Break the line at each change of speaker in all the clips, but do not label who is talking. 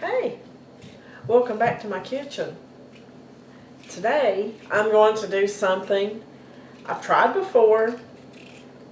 Hey, welcome back to my kitchen. Today I'm going to do something I've tried before,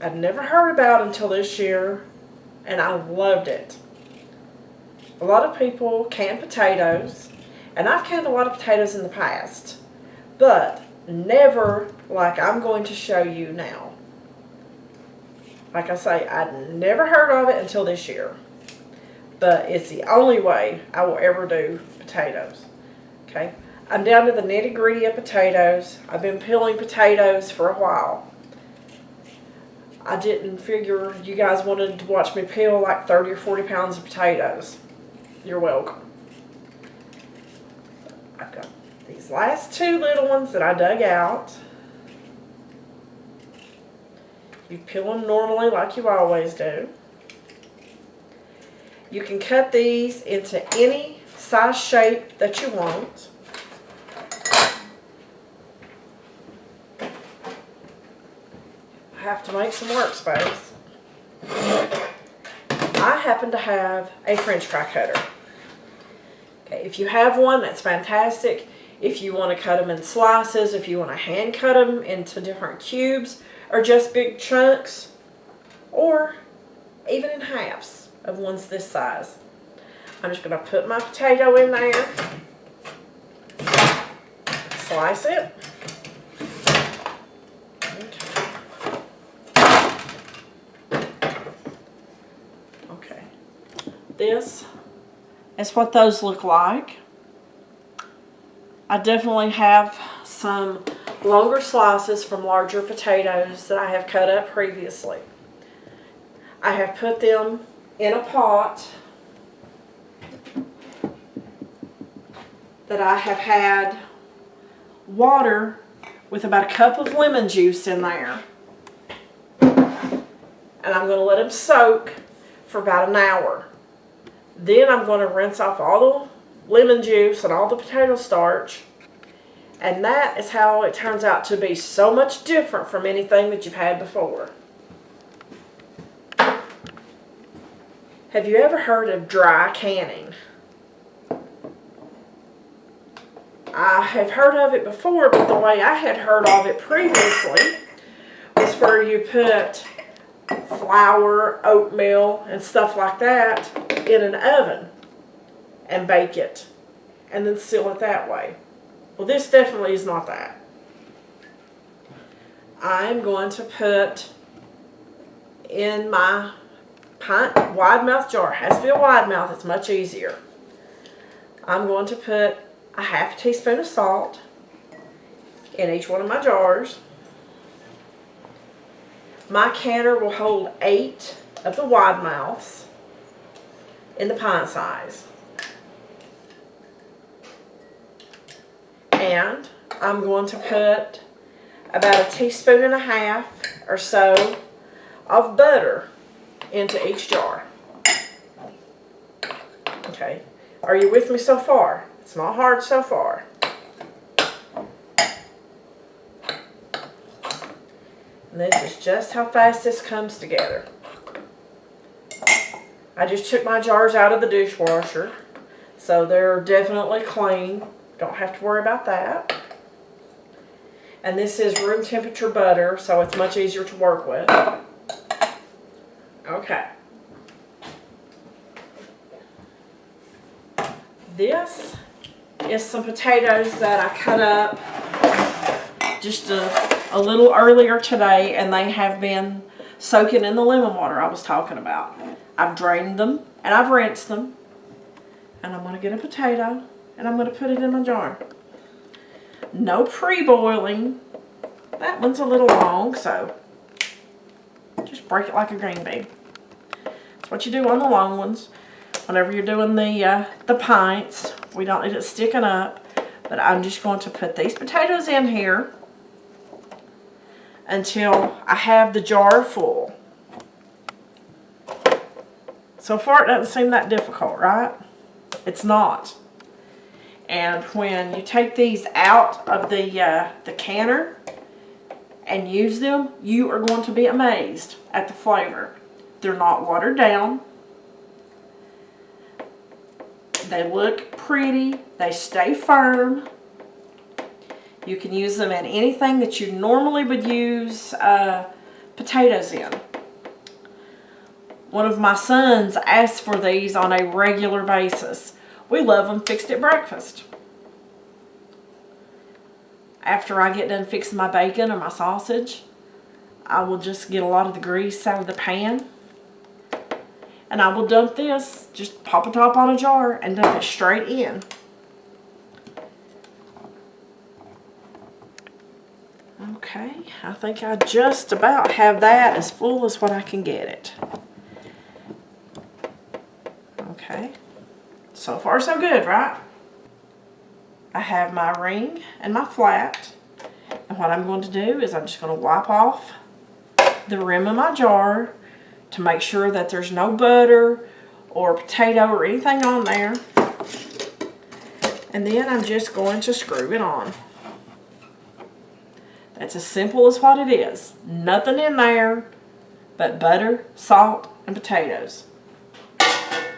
I'd never heard about until this year, and I loved it. A lot of people can potatoes, and I've canned a lot of potatoes in the past, but never like I'm going to show you now. Like I say, I'd never heard of it until this year. But it's the only way I will ever do potatoes. Okay, I'm down to the nitty gritty of potatoes. I've been peeling potatoes for a while. I didn't figure you guys wanted to watch me peel like 30 or 40 pounds of potatoes. You're welcome. I've got these last two little ones that I dug out. You peel them normally like you always do. You can cut these into any size shape that you want. I have to make some workspace. I happen to have a French fry cutter. Okay, if you have one, that's fantastic. If you want to cut them in slices, if you want to hand cut them into different cubes, or just big chunks, or even in halves of ones this size. I'm just going to put my potato in there, slice it. Okay. This is what those look like. I definitely have some longer slices from larger potatoes that I have cut up previously. I have put them in a pot that I have had water with about a cup of lemon juice in there. And I'm going to let them soak for about an hour. Then I'm going to rinse off all the lemon juice and all the potato starch. And that is how it turns out to be so much different from anything that you've had before. Have you ever heard of dry canning? I have heard of it before, but the way I had heard of it previously was where you put flour, oatmeal, and stuff like that in an oven and bake it and then seal it that way. Well, this definitely is not that. I'm going to put in my pint wide mouth jar. It has to be a wide mouth, it's much easier. I'm going to put a half teaspoon of salt in each one of my jars. My canner will hold 8 of the wide mouths in the pint size. And I'm going to put about a teaspoon and a half or so of butter into each jar. Okay, are you with me so far? It's not hard so far. And this is just how fast this comes together. I just took my jars out of the dishwasher, so they're definitely clean. Don't have to worry about that. And this is room temperature butter, so it's much easier to work with. Okay. This is some potatoes that I cut up just a little earlier today, and they have been soaking in the lemon water I was talking about. I've drained them and I've rinsed them, and I'm going to get a potato and I'm going to put it in my jar. No pre-boiling. That one's a little long, so just break it like a green bean. That's what you do on the long ones. Whenever you're doing the pints, we don't need it sticking up. But I'm just going to put these potatoes in here until I have the jar full. So far it doesn't seem that difficult, right? It's not. And when you take these out of the canner and use them, you are going to be amazed at the flavor. They're not watered down. They look pretty. They stay firm. You can use them in anything that you normally would use potatoes in. One of my sons asks for these on a regular basis. We love them fixed at breakfast. After I get done fixing my bacon or my sausage, I will just get a lot of the grease out of the pan. And I will dump this, just pop a top on a jar and dump it straight in. Okay, I think I just about have that as full as what I can get it. Okay, so far so good, right? I have my ring and my flat. And what I'm going to do is I'm just going to wipe off the rim of my jar to make sure that there's no butter or potato or anything on there. And then I'm just going to screw it on. That's as simple as what it is. Nothing in there but butter, salt, and potatoes.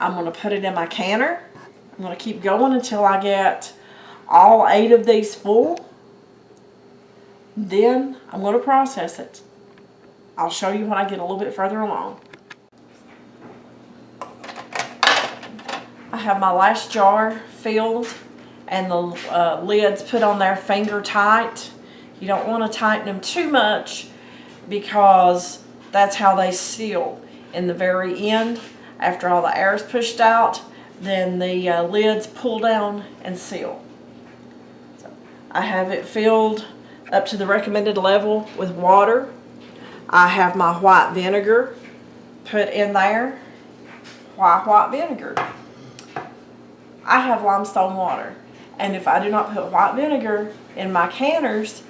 I'm going to put it in my canner. I'm going to keep going until I get all 8 of these full. Then I'm going to process it. I'll show you when I get a little bit further along. I have my last jar filled and the lids put on there finger tight. You don't want to tighten them too much because that's how they seal. In the very end, after all the air is pushed out, then the lids pull down and seal. So I have it filled up to the recommended level with water. I have my white vinegar put in there. Why white vinegar? I have limestone water, and if I do not put white vinegar in my canners,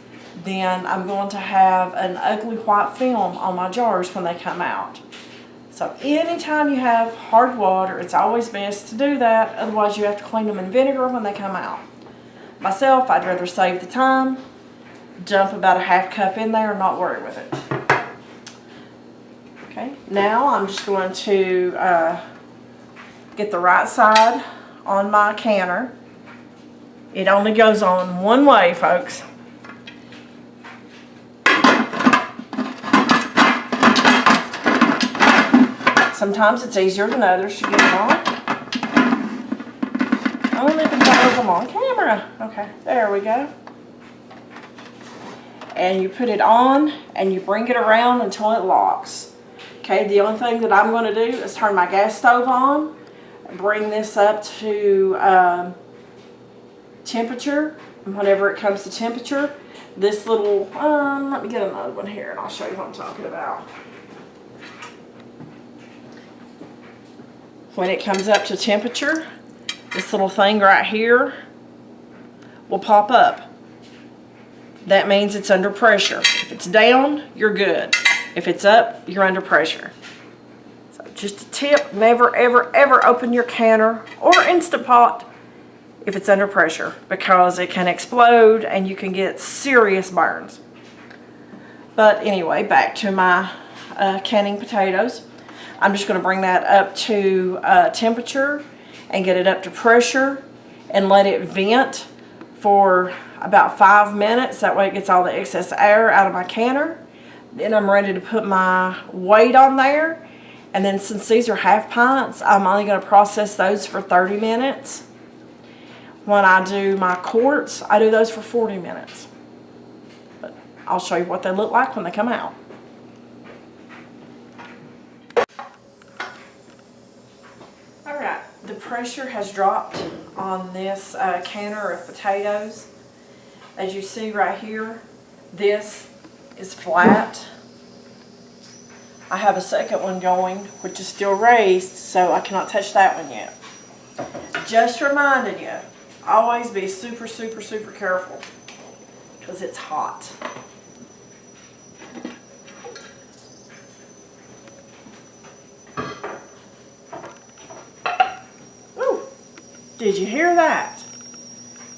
then I'm going to have an ugly white film on my jars when they come out. So anytime you have hard water, it's always best to do that. Otherwise you have to clean them in vinegar when they come out. Myself, I'd rather save the time, dump about a half cup in there and not worry with it. Okay, now I'm just going to get the right side on my canner. It only goes on one way, folks. Sometimes it's easier than others to get it on. Only because I'm on camera. Okay, there we go. And you put it on and you bring it around until it locks. Okay, the only thing that I'm going to do is turn my gas stove on, bring this up to temperature, and whenever it comes to temperature, this little, let me get another one here and I'll show you what I'm talking about. When it comes up to temperature, this little thing right here will pop up. That means it's under pressure. If it's down, you're good. If it's up, you're under pressure. So just a tip, never ever ever open your canner or Instant Pot if it's under pressure, because it can explode and you can get serious burns. But anyway, back to my canning potatoes. I'm just going to bring that up to temperature and get it up to pressure and let it vent for about 5 minutes. That way it gets all the excess air out of my canner. Then I'm ready to put my weight on there. And then since these are half pints, I'm only going to process those for 30 minutes. When I do my quarts, I do those for 40 minutes. But I'll show you what they look like when they come out. Alright, the pressure has dropped on this canner of potatoes. As you see right here, this is flat. I have a second one going, which is still raised, so I cannot touch that one yet. Just reminding you, always be super, super, super careful, because it's hot. Ooh, did you hear that?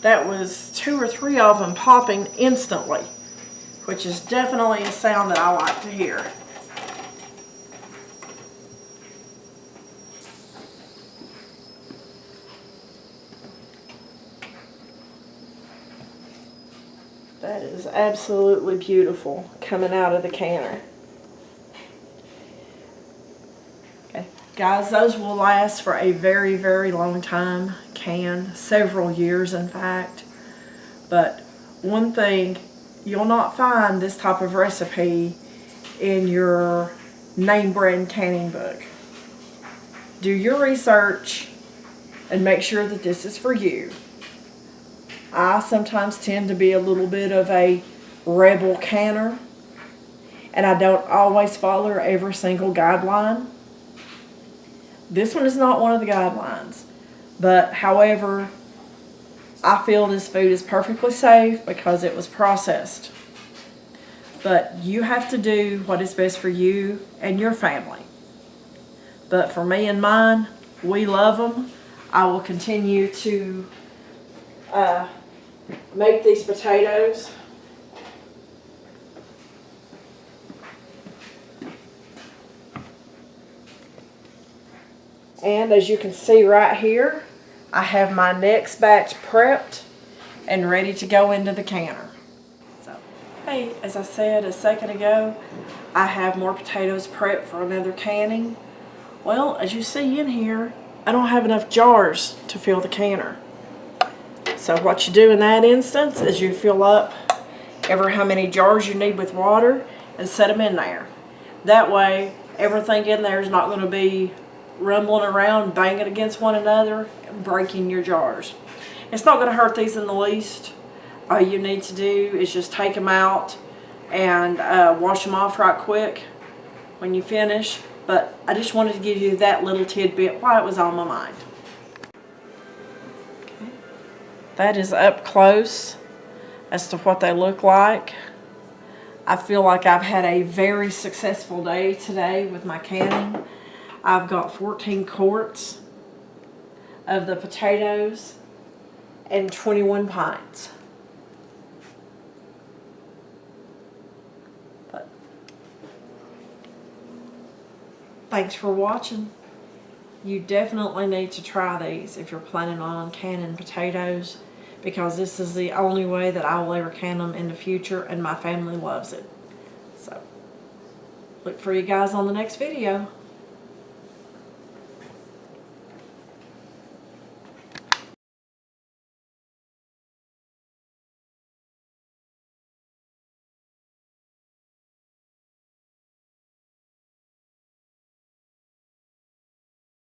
That was 2 or 3 of them popping instantly, which is definitely a sound that I like to hear. That is absolutely beautiful coming out of the canner. Okay, guys, those will last for a very, very long time. Several years in fact. But one thing, you'll not find this type of recipe in your name brand canning book. Do your research and make sure that this is for you. I sometimes tend to be a little bit of a rebel canner, and I don't always follow every single guideline. This one is not one of the guidelines, but however, I feel this food is perfectly safe because it was processed. But you have to do what is best for you and your family. But for me and mine, we love them. I will continue to make these potatoes. And as you can see right here, I have my next batch prepped and ready to go into the canner. So, hey, as I said a second ago, I have more potatoes prepped for another canning. Well, as you see in here, I don't have enough jars to fill the canner. So what you do in that instance is you fill up ever how many jars you need with water and set them in there. That way, everything in there is not going to be rumbling around, banging against one another, and breaking your jars. It's not going to hurt these in the least. All you need to do is just take them out and wash them off right quick when you finish. But I just wanted to give you that little tidbit while it was on my mind. Okay. That is up close as to what they look like. I feel like I've had a very successful day today with my canning. I've got 14 quarts of the potatoes and 21 pints. But thanks for watching. You definitely need to try these if you're planning on canning potatoes, because this is the only way that I will ever can them in the future, and my family loves it. So look for you guys on the next video.